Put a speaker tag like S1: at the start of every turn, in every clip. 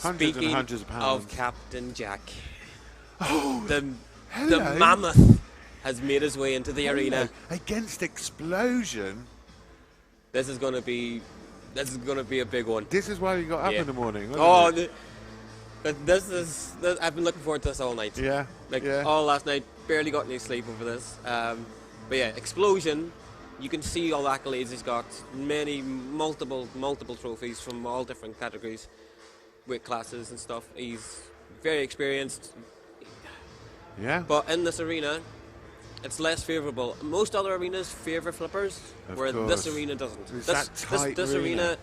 S1: Hundreds
S2: Speaking
S1: and hundreds of pounds.
S2: of Captain Jack,
S1: Oh,
S2: the
S1: hello.
S2: mammoth has made his way into the arena.
S1: Against Explosion.
S2: This is gonna be a big one.
S1: This is why you got up in the morning.
S2: Oh,
S1: Wasn't it?
S2: I've been looking forward to this all night.
S1: Yeah.
S2: Like
S1: yeah.
S2: all last night, barely got any sleep over this. But yeah, Explosion. You can see all the accolades he's got. Multiple trophies from all different categories, weight classes and stuff. He's very experienced.
S1: Yeah.
S2: But in this arena, it's less favourable. Most other arenas favour flippers, where this arena doesn't. This arena,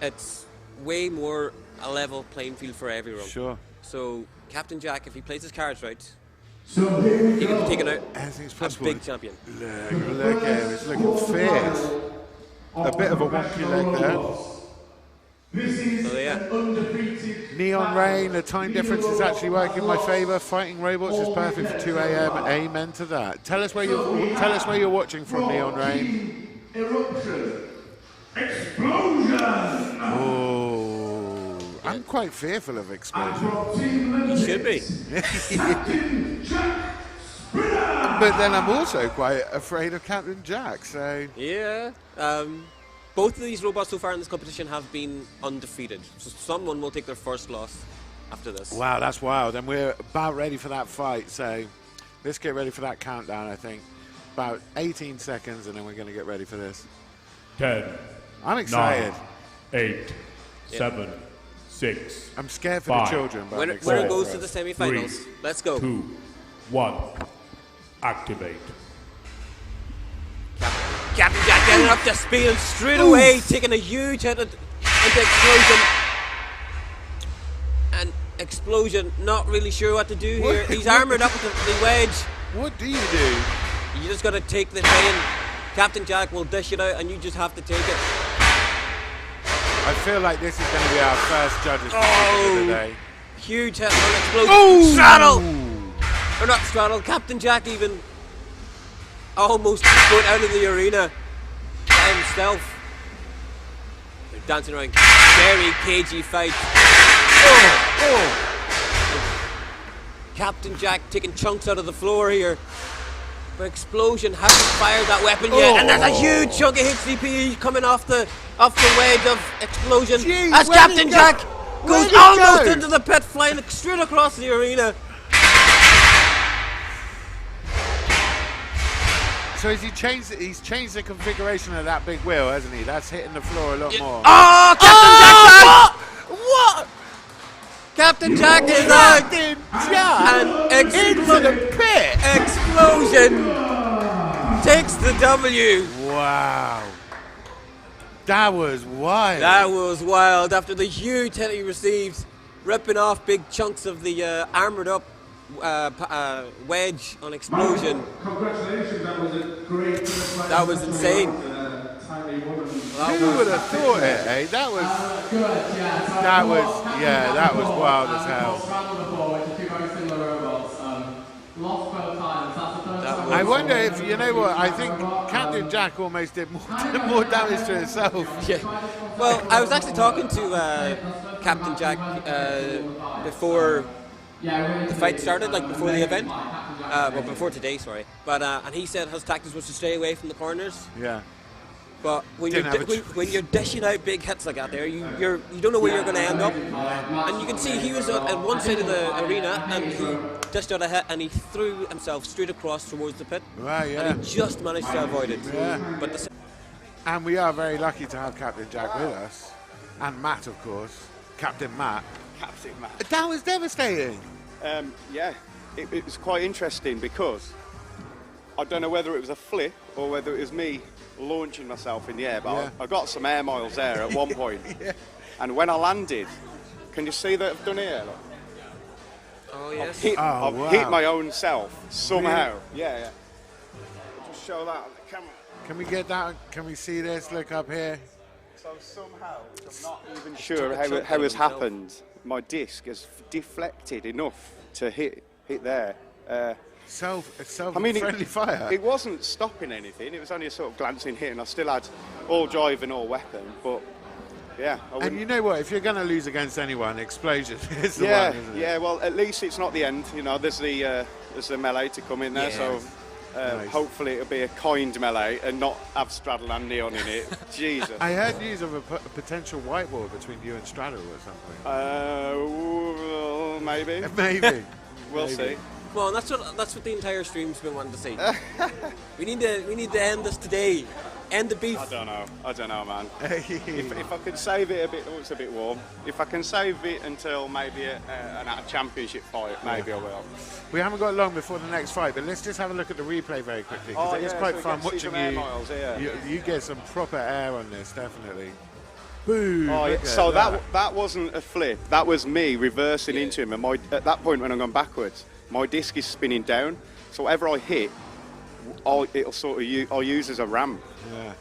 S2: it's way more a level playing field for everyone.
S1: Sure.
S2: So Captain Jack, if he plays his cards right,
S3: So here we
S2: he can
S3: go.
S2: be taken out
S1: Anything's
S2: as
S1: possible.
S2: big champion.
S1: Look at him. It's looking fierce. A bit of a wonky leg there.
S3: This is
S2: So, yeah.
S3: an undefeated
S1: Neon Rain, the time difference is actually working in my favour. Fighting Robots is perfect for 2 a.m. Amen to that. Tell us where you're watching from, Neon Rain.
S3: Eruption. Explosion.
S1: Oh, I'm quite fearful of Explosion.
S2: He should be.
S3: Captain Jack Spinnah.
S1: But then I'm also quite afraid of Captain Jack, so...
S2: Yeah. Both of these robots so far in this competition have been undefeated. So someone will take their first loss after this.
S1: Wow, that's wild. And we're about ready for that fight, so let's get ready for that countdown, I think. About 18 seconds, and then we're going to get ready for this.
S4: 10,
S1: I'm excited.
S4: 9, 8, 7, 6.
S1: I'm scared for
S4: 5,
S1: the children, but I'm
S2: Winner
S1: excited.
S2: goes
S1: for
S2: to
S1: it.
S2: the semi-finals. Let's go.
S4: 2, 1. Activate.
S2: Captain Jack getting up to speed and straight away taking a huge hit into Explosion. And Explosion not really sure what to do here. He's armoured up with the wedge.
S1: What do you do?
S2: You just got to take the pain. Captain Jack will dish it out and you just have to take it.
S1: I feel like this is going to be our first judges decision of the day.
S2: Huge hit on Explosion. Straddle! Or not straddle, Captain Jack even almost going out of the arena by himself. They're dancing around. Very cagey fight. Captain Jack taking chunks out of the floor here. But Explosion hasn't fired that weapon yet, and there's a huge chunk of HCP coming off the wedge of Explosion.
S1: Jeez,
S2: as
S1: where
S2: Captain
S1: did he
S2: Jack
S1: go?
S2: goes
S1: Where did he
S2: almost
S1: go?
S2: into the pit, flying straight across the arena.
S1: So he's changed the configuration of that big wheel, hasn't he? That's hitting the floor a lot more.
S2: Oh, Captain Jack's out!
S1: What?
S2: Captain Jack is out!
S1: Captain Jack
S2: And
S1: into the pit!
S2: Explosion takes the W.
S1: Wow. That was wild.
S2: That was wild after the huge hit he received, ripping off big chunks of the armoured up wedge on Explosion.
S3: Congratulations, that was a great finish.
S2: That was insane.
S1: Who would have thought it, eh? That was wild as hell. I wonder if, you know what, I think Captain Jack almost did more damage to himself.
S2: Yeah. Well, I was actually talking to Captain Jack before the fight started, like before the event. Well, before today, sorry. But and he said his tactics was to stay away from the corners.
S1: Yeah.
S2: But when
S1: Didn't
S2: you're dishing out big hits like that, you don't know where you're going to end up. And you can see he was at one side of the arena and he dished out a hit and he threw himself straight across towards the pit.
S1: Right, yeah.
S2: And he just managed to avoid it.
S1: Yeah.
S2: But
S1: And we are very lucky to have Captain Jack with us. And Matt, of course. Captain Matt.
S5: Captain Matt.
S1: That was devastating.
S5: Yeah, it was quite interesting because I don't know whether it was a flip or whether it was me launching myself in the air, but
S1: Yeah.
S5: I got some air miles there at one point.
S1: Yeah.
S5: And when I landed, can you see that I've done here? Look?
S2: oh yes.
S1: Oh,
S5: I've
S1: wow.
S5: hit my own self somehow.
S1: Really?
S5: Yeah. I'll just show that on the camera.
S1: Can we get that? Can we see this? Look up here.
S5: So somehow, I'm not even sure how it's happened. My disc has deflected enough to hit there.
S1: Self-friendly fire.
S5: It wasn't stopping anything. It was only a sort of glancing hit, and I still had all drive and all weapon. But yeah. I
S1: And
S5: wouldn't-
S1: you know what? If you're going to lose against anyone, Explosion is the
S5: yeah,
S1: one, isn't it?
S5: yeah. Well, at least it's not the end. You know, there's the melee to come in there, so
S1: Nice.
S5: hopefully it'll be a kind melee and not have Straddle and Neon in it. Jesus.
S1: I heard news of a potential white war between you and Straddle or something.
S5: Well, maybe.
S1: Maybe.
S5: We'll
S1: Maybe.
S5: see.
S2: Well, that's what the entire stream's been wanting to see. we need to end this today. End the beef.
S5: I don't know, man. if I can save it a bit, oh, it's a bit warm. If I can save it until maybe an championship fight, maybe I will.
S1: We haven't got long before the next fight, but let's just have a look at the replay very quickly, because it is quite
S5: so we
S1: fun
S5: get to see
S1: watching
S5: some air
S1: you.
S5: miles, yeah.
S1: You get some proper air on this, definitely. Boom!
S5: Oh, yeah.
S1: look at
S5: So that wasn't a flip. That was me reversing into him, and at that point when I'm going backwards, my disc is spinning down. So whatever I hit, I'll use as a ramp.
S1: Yeah.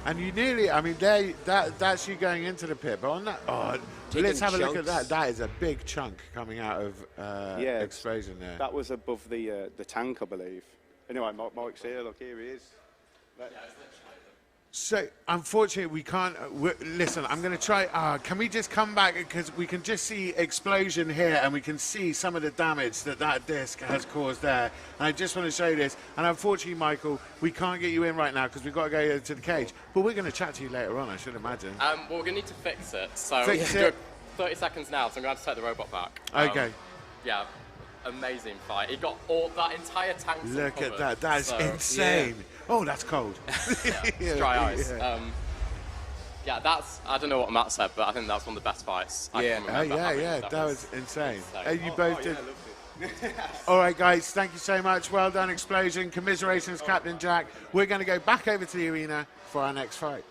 S1: And you nearly, I mean, that's you going into the pit, but on that, let's have a look at that. That is a big chunk coming out of Explosion there.
S5: That was above the tank, I believe. Anyway, Mike's here. Look, here he is.
S1: So, unfortunately, we can't. Listen, I'm going to try. Can we just come back? Because we can just see Explosion here, and we can see some of the damage that disc has caused there. And I just want to show you this. And unfortunately, Michael, we can't get you in right now because we've got to go to the cage. But we're going to chat to you later on, I should imagine.
S6: Well, we're going to need to fix it. So
S1: Fix
S6: we're
S1: it.
S6: 30 seconds now, so I'm going to have to take the robot back.
S1: Okay.
S6: Yeah, amazing fight. He got all that entire tank.
S1: Look at that. That is
S6: so,
S1: insane. Oh, that's cold.
S6: It's dry ice. Yeah, that's, I don't know what Matt said, but I think that's one of the best fights I can remember having.
S1: That was insane.
S6: insane.
S1: You both did. All right, guys, thank you so much. Well done, Explosion. Commiserations, Captain Jack. We're going to go back over to the arena for our next fight.